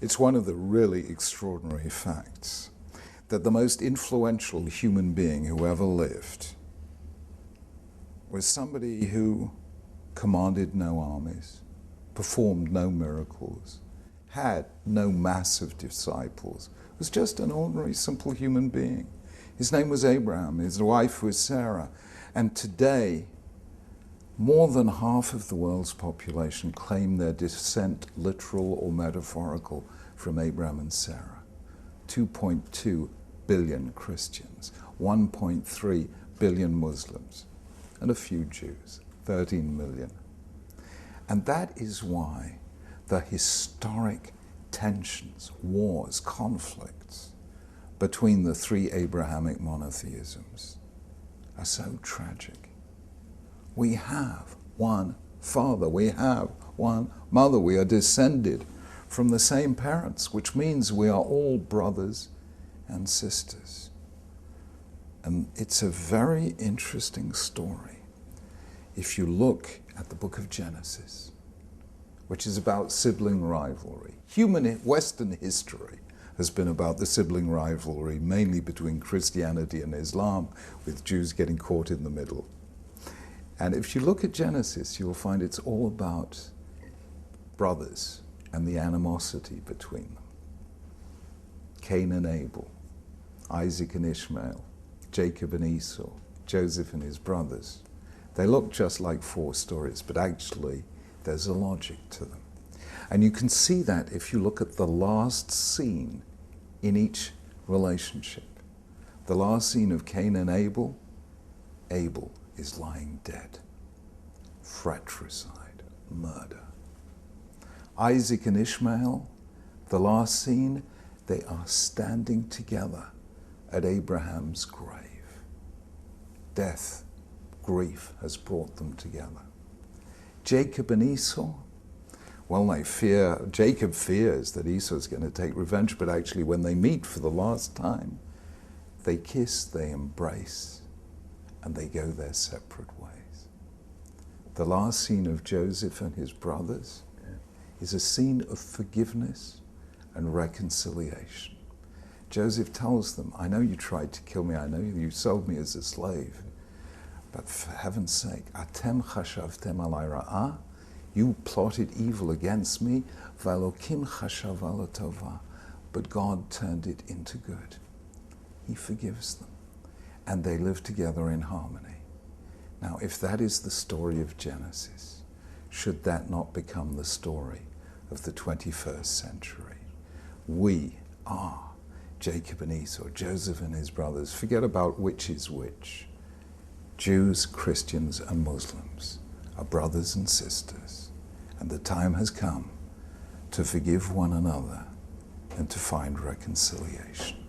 It's one of the really extraordinary facts that the most influential human being who ever lived was somebody who commanded no armies, performed no miracles, had no massive disciples, was just an ordinary, simple human being. His name was Abraham, his wife was Sarah, and today, more than half of the world's population claim their descent, literal or metaphorical, from Abraham and Sarah. 2.2 billion Christians, 1.3 billion Muslims, and a few Jews, 13 million. And that is why the historic tensions, wars, conflicts between the three Abrahamic monotheisms are so tragic. We have one father, we have one mother, we are descended from the same parents, which means we are all brothers and sisters. And it's a very interesting story if you look at the book of Genesis, which is about sibling rivalry. Western history has been about the sibling rivalry, mainly between Christianity and Islam, with Jews getting caught in the middle. And if you look at Genesis, you'll find it's all about brothers and the animosity between them. Cain and Abel, Isaac and Ishmael, Jacob and Esau, Joseph and his brothers. They look just like four stories, but actually there's a logic to them. And you can see that if you look at the last scene in each relationship. The last scene of Cain and Abel, Abel is lying dead. Fratricide, murder. Isaac and Ishmael, the last scene, they are standing together at Abraham's grave. Death, grief has brought them together. Jacob and Esau, well, Jacob fears that Esau is going to take revenge, but actually when they meet for the last time, they kiss, they embrace, and they go their separate ways. The last scene of Joseph and his brothers is a scene of forgiveness and reconciliation. Joseph tells them, I know you tried to kill me, I know you sold me as a slave, but for heaven's sake, Atem chashavtem alai ra'ah, you plotted evil against me, v'Elokim chashav ala tova, but God turned it into good. He forgives them, and they live together in harmony. Now, if that is the story of Genesis, should that not become the story of the 21st century? We are Jacob and Esau, Joseph and his brothers. Forget about which is which. Jews, Christians, and Muslims are brothers and sisters, and the time has come to forgive one another and to find reconciliation.